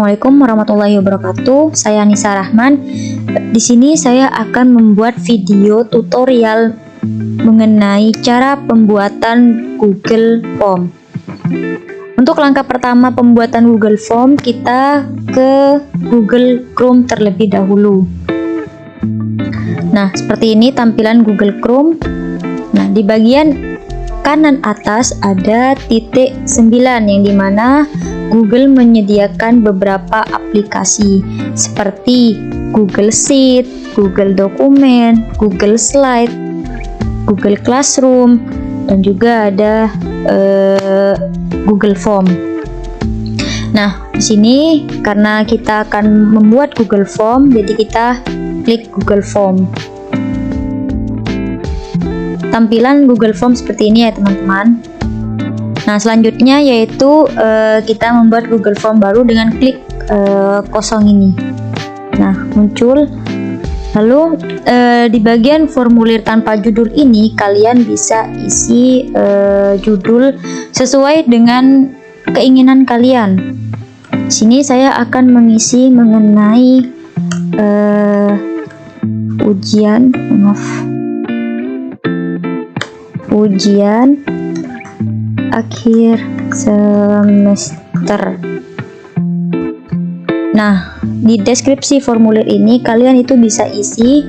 Assalamualaikum warahmatullahi wabarakatuh. Saya Nisa Rahman. Di sini saya akan membuat video tutorial mengenai cara pembuatan Google Form. Untuk langkah pertama pembuatan Google Form, kita ke Google Chrome terlebih dahulu. Nah, seperti ini tampilan Google Chrome. Nah, di bagian kanan atas ada titik 9 yang dimana Google menyediakan beberapa aplikasi seperti Google Sheet, Google Dokumen, Google Slide, Google Classroom, dan juga ada Google Form. Nah, di sini karena kita akan membuat Google Form, jadi kita klik Google Form. Tampilan Google Form seperti ini ya teman-teman. Nah, selanjutnya yaitu kita membuat Google Form baru dengan klik kosong ini. Nah, muncul. Lalu di bagian formulir tanpa judul ini kalian bisa isi judul sesuai dengan keinginan kalian. Di sini saya akan mengisi mengenai ujian akhir semester. Nah, di deskripsi formulir ini kalian itu bisa isi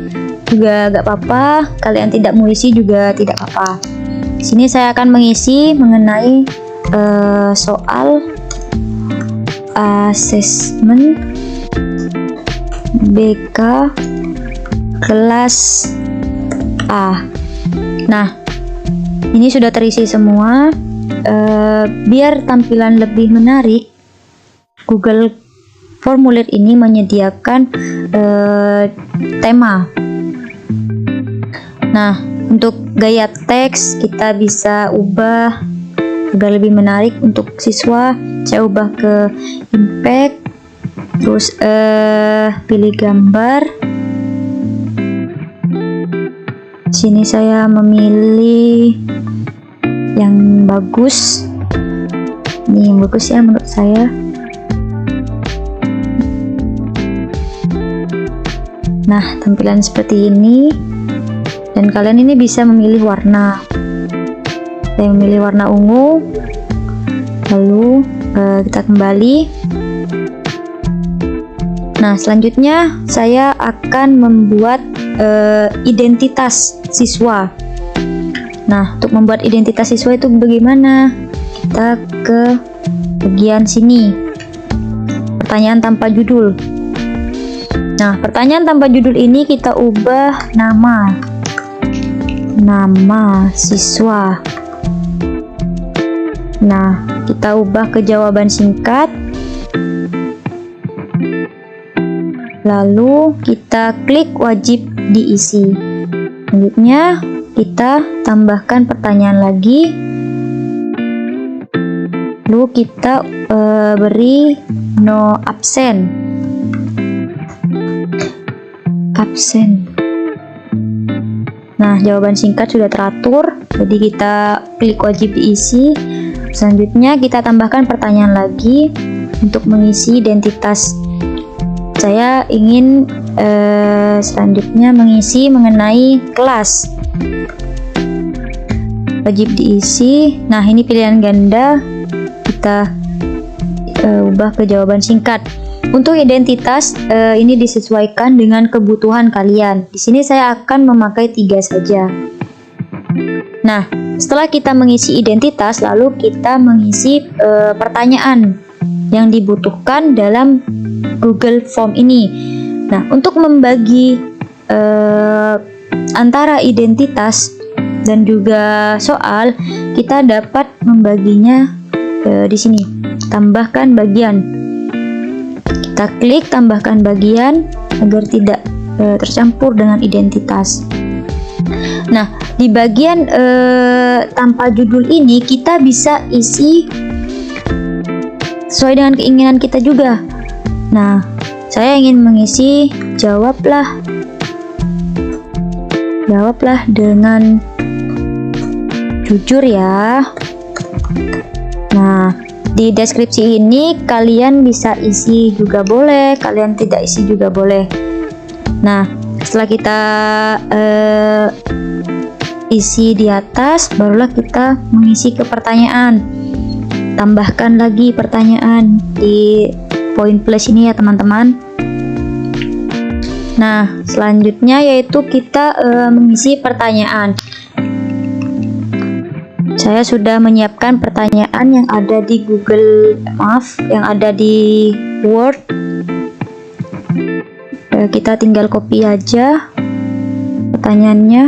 juga gak apa-apa, kalian tidak mau isi juga tidak apa-apa. Di sini saya akan mengisi mengenai soal asesmen BK kelas A. Nah, ini sudah terisi semua. Biar tampilan lebih menarik, Google formulir ini menyediakan tema. Nah, untuk gaya teks kita bisa ubah agar lebih menarik untuk siswa. Saya ubah ke impact, terus pilih gambar. Sini saya memilih yang bagus. Ini yang bagus ya menurut saya. Nah, tampilan seperti ini. Dan kalian ini bisa memilih warna. Saya memilih warna ungu. Lalu kita kembali. Nah, selanjutnya saya akan membuat identitas siswa. Nah, untuk membuat identitas siswa itu bagaimana? Kita ke bagian sini, pertanyaan tanpa judul. Nah, pertanyaan tanpa judul ini kita ubah nama siswa. Nah, kita ubah ke jawaban singkat. Lalu kita klik wajib diisi. Selanjutnya kita tambahkan pertanyaan lagi. Lalu kita beri no absen. Nah, jawaban singkat sudah teratur, jadi kita klik wajib diisi. Selanjutnya kita tambahkan pertanyaan lagi untuk mengisi identitas. Saya ingin selanjutnya mengisi mengenai kelas. Wajib diisi. Nah, ini pilihan ganda, kita ubah ke jawaban singkat. Untuk identitas ini disesuaikan dengan kebutuhan kalian. Di sini saya akan memakai 3 saja. Nah, setelah kita mengisi identitas, lalu kita mengisi pertanyaan yang dibutuhkan dalam Google Form ini. Nah, untuk membagi antara identitas dan juga soal, kita dapat membaginya di sini. Tambahkan bagian. Kita klik tambahkan bagian agar tidak tercampur dengan identitas. Nah, di bagian tanpa judul ini kita bisa isi sesuai dengan keinginan kita juga. Nah, saya ingin mengisi jawablah dengan jujur ya. Nah, Di deskripsi ini kalian bisa isi juga boleh, kalian tidak isi juga boleh. Nah, setelah kita isi di atas, barulah kita mengisi ke pertanyaan. Tambahkan lagi pertanyaan di poin plus ini ya teman-teman. Nah, selanjutnya yaitu kita mengisi pertanyaan. Saya sudah menyiapkan pertanyaan yang ada di yang ada di Word. Kita tinggal copy aja pertanyaannya.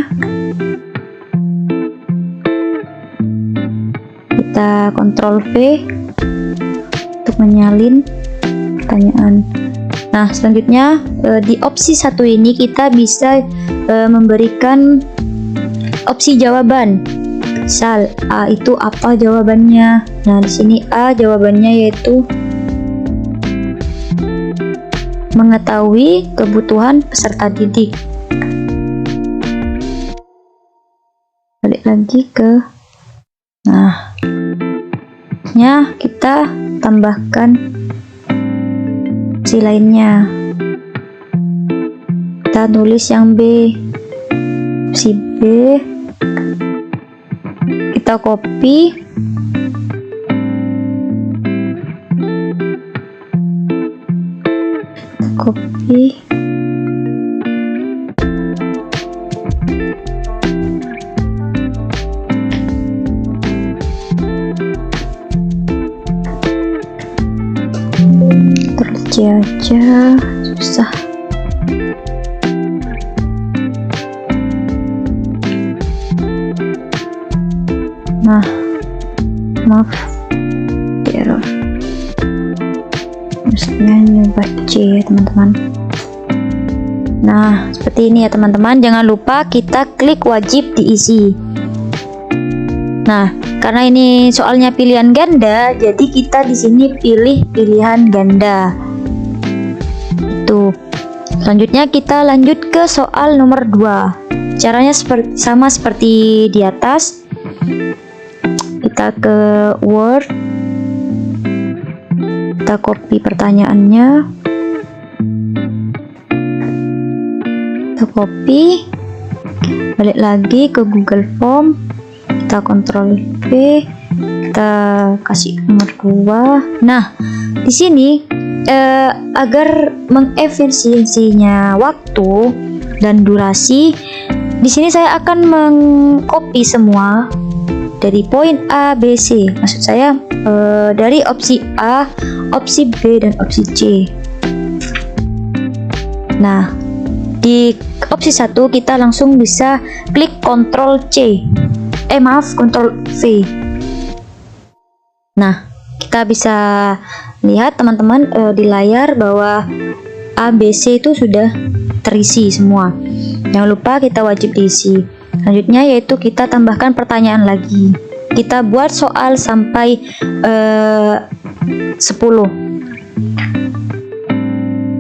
Kita Ctrl V untuk menyalin pertanyaan. Nah, selanjutnya di opsi 1 ini kita bisa memberikan opsi jawaban. Misal A itu apa jawabannya? Nah, di sini A jawabannya yaitu mengetahui kebutuhan peserta didik. Balik lagi ke kita tambahkan opsi lainnya. Kita tulis yang B, opsi B. Kita copy, kerja aja susah. Nah, maaf, error. Maksudnya nyoba C ya teman-teman. Nah, seperti ini ya teman-teman. Jangan lupa kita klik wajib diisi. Nah, karena ini soalnya pilihan ganda, jadi kita di sini pilih pilihan ganda. Itu. Selanjutnya kita lanjut ke soal nomor 2. Caranya sama seperti di atas. Kita ke Word, kita copy pertanyaannya, kita copy, balik lagi ke Google Form, kita Ctrl V, kita kasih nomor 2. Nah, di sini agar mengefisiensinya waktu dan durasi, di sini saya akan mengcopy semua dari poin A, B, C. Maksud saya dari opsi A, opsi B, dan opsi C. Nah, di opsi 1 kita langsung bisa klik Ctrl C. Ctrl V. Nah, kita bisa lihat teman-teman di layar bahwa A, B, C itu sudah terisi semua. Jangan lupa kita wajib diisi. Selanjutnya yaitu kita tambahkan pertanyaan lagi. Kita buat soal sampai 10.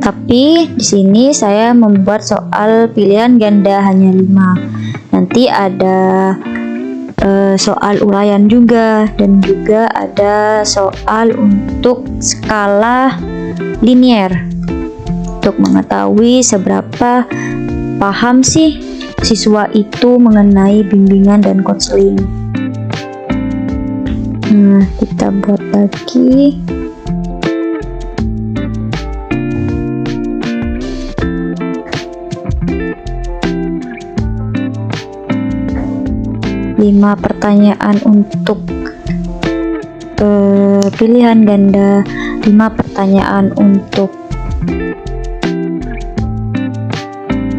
Tapi di sini saya membuat soal pilihan ganda hanya 5. Nanti ada soal uraian juga, dan juga ada soal untuk skala linier untuk mengetahui seberapa paham sih siswa itu mengenai bimbingan dan konseling. Nah, kita buat lagi. Lima pertanyaan untuk pilihan ganda, 5 pertanyaan untuk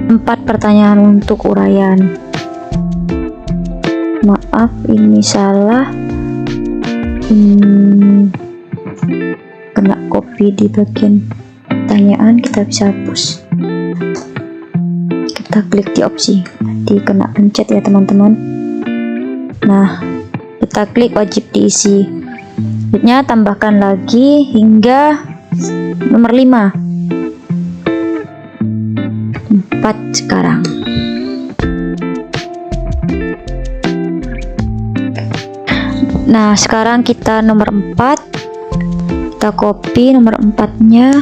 4 pertanyaan untuk uraian. Maaf, ini salah. Kena copy di bagian pertanyaan, kita bisa hapus. Kita klik di opsi, nanti kena pencet ya teman-teman. Nah, kita klik wajib diisi. Selanjutnya tambahkan lagi hingga nomor 5. 4 sekarang. Nah, sekarang kita nomor 4. Kita copy nomor 4-nya,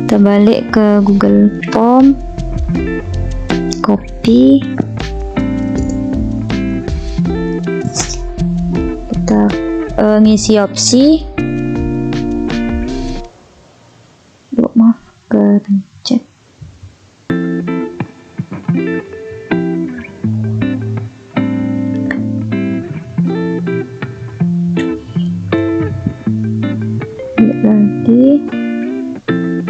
kita balik ke Google Form, copy, kita ngisi opsi, maaf kepencet. Lagi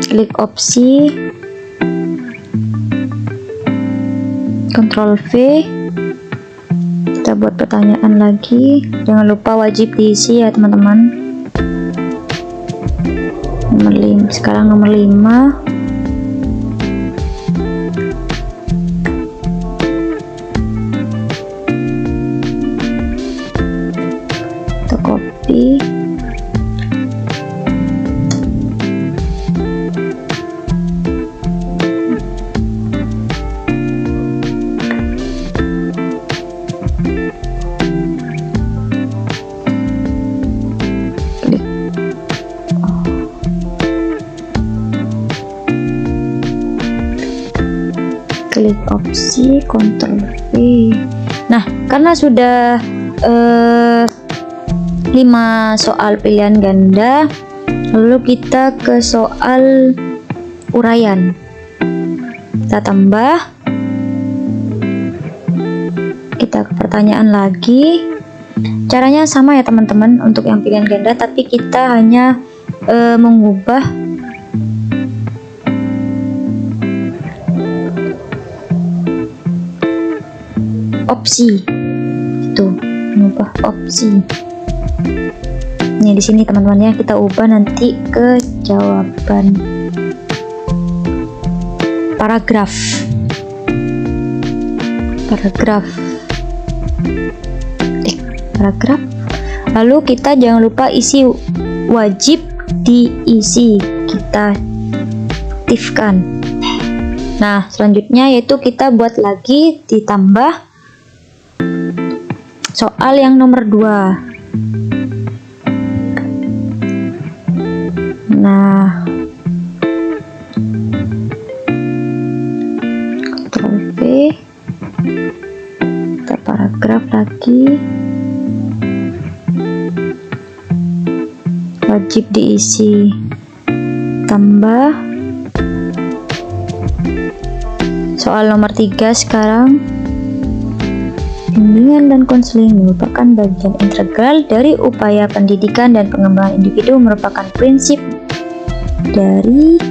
klik opsi, Ctrl V, kita buat pertanyaan lagi. Jangan lupa wajib diisi ya teman-teman. Nomor 5, sekarang nomor 5. Kita copy, klik opsi, Ctrl V. Nah, karena sudah 5 soal pilihan ganda, lalu kita ke soal uraian. Kita tambah, kita ke pertanyaan lagi. Caranya sama ya teman-teman untuk yang pilihan ganda, tapi kita hanya mengubah opsi, itu mengubah opsi. Nih di sini teman-teman ya, kita ubah nanti ke jawaban paragraf. Paragraf. Lalu kita jangan lupa isi, wajib diisi, kita aktifkan. Nah, selanjutnya yaitu kita buat lagi, ditambah soal yang nomor 2. Nah, Ctrl V, kita paragraf lagi, wajib diisi, tambah soal nomor 3 sekarang. Bimbingan dan konseling merupakan bagian integral dari upaya pendidikan dan pengembangan individu, merupakan prinsip dari,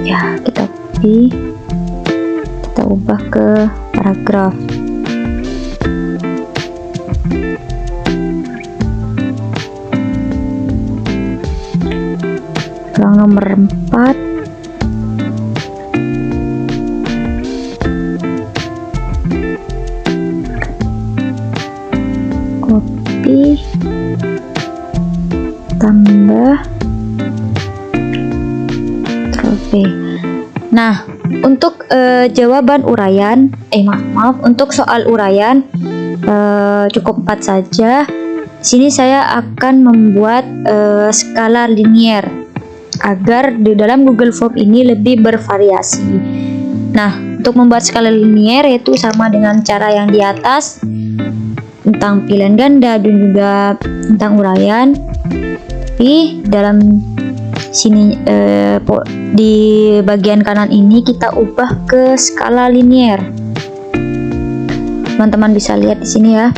ya kita copy, kita ubah ke paragraf. Soal nomor 4, copy, tambah, Ctrl V. Nah, untuk jawaban uraian, maaf, untuk soal uraian cukup 4 saja. Di sini saya akan membuat skala linier agar di dalam Google Form ini lebih bervariasi. Nah, untuk membuat skala linier yaitu sama dengan cara yang di atas tentang pilihan ganda dan juga tentang uraian. Tapi dalam sini di bagian kanan ini kita ubah ke skala linier. Teman-teman bisa lihat di sini ya,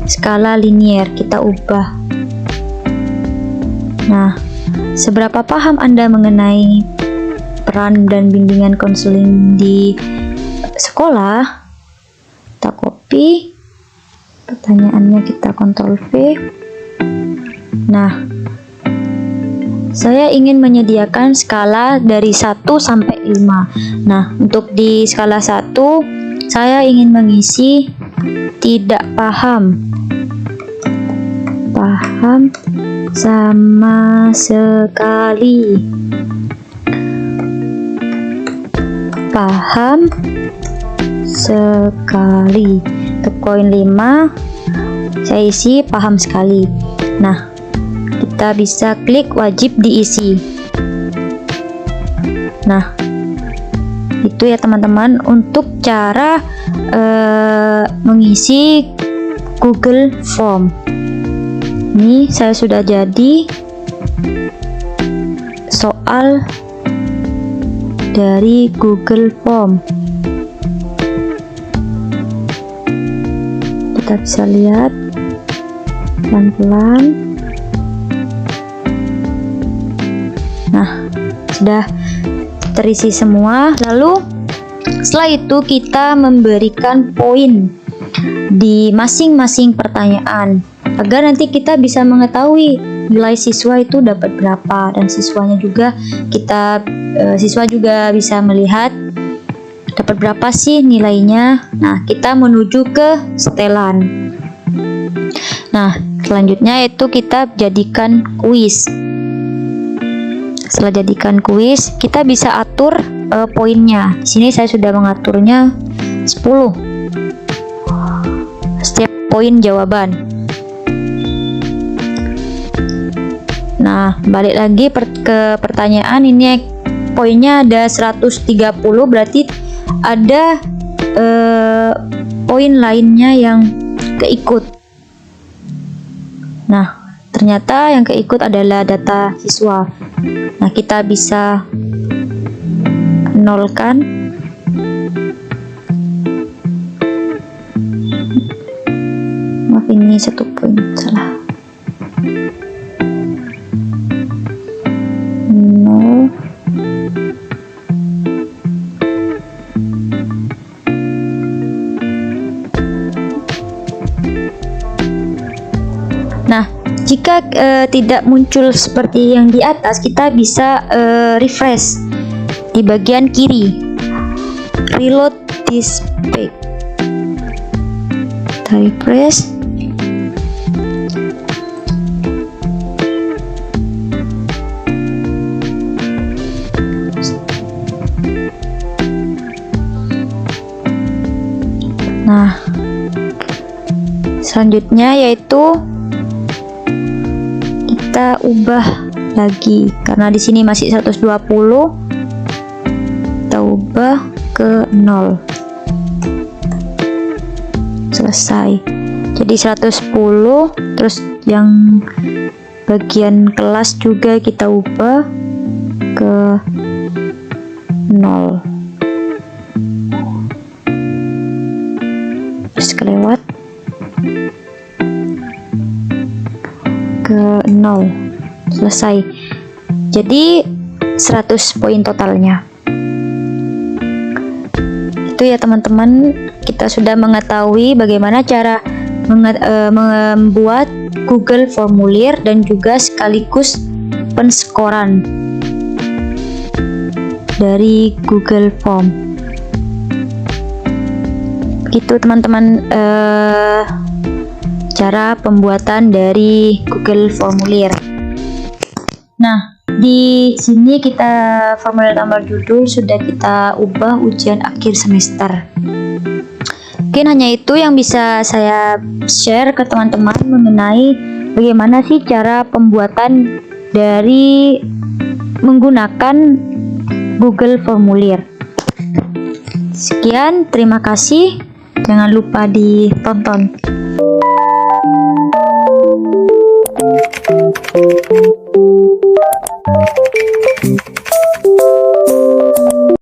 skala linier kita ubah. Nah, seberapa paham Anda mengenai peran dan bimbingan konseling di sekolah? Kita copy, pertanyaannya kita Ctrl V. Nah, saya ingin menyediakan skala dari 1 sampai 5. Nah, untuk di skala 1 saya ingin mengisi tidak paham, paham sama sekali, paham sekali. Untuk koin 5 saya isi paham sekali. Nah, kita bisa klik wajib diisi. Nah, itu ya teman-teman untuk cara mengisi Google Form. Ini saya sudah jadi soal dari Google Form. Kita bisa lihat pelan-pelan. Nah, sudah terisi semua. Lalu setelah itu kita memberikan poin di masing-masing pertanyaan agar nanti kita bisa mengetahui nilai siswa itu dapat berapa, dan siswa juga bisa melihat dapat berapa sih nilainya. Nah, kita menuju ke setelan. Nah, selanjutnya itu kita jadikan kuis. Setelah jadikan kuis, kita bisa atur poinnya. Di sini saya sudah mengaturnya 10. Setiap poin jawaban. Nah, balik lagi ke pertanyaan ini, poinnya ada 130, berarti ada poin lainnya yang keikut. Nah, ternyata yang keikut adalah data siswa. Nah, kita bisa nolkan. Maaf, ini 1 poin salah. 0. Nah, jika tidak muncul seperti yang di atas, kita bisa refresh di bagian kiri, reload this page. Kita refresh. Nah, selanjutnya yaitu kita ubah lagi, karena di sini masih 120, kita ubah ke 0. Selesai. Jadi 110, terus yang bagian kelas juga kita ubah ke 0. Terus kelewat ke 0. Selesai. Jadi 100 poin totalnya. Itu ya teman-teman, kita sudah mengetahui bagaimana cara membuat Google formulir dan juga sekaligus penskoran dari Google Form. Begitu teman-teman cara pembuatan dari Google formulir. Nah, di sini kita formulir tambah judul sudah kita ubah ujian akhir semester. Mungkin hanya itu yang bisa saya share ke teman-teman mengenai bagaimana sih cara pembuatan dari menggunakan Google formulir. Sekian, terima kasih. Jangan lupa ditonton.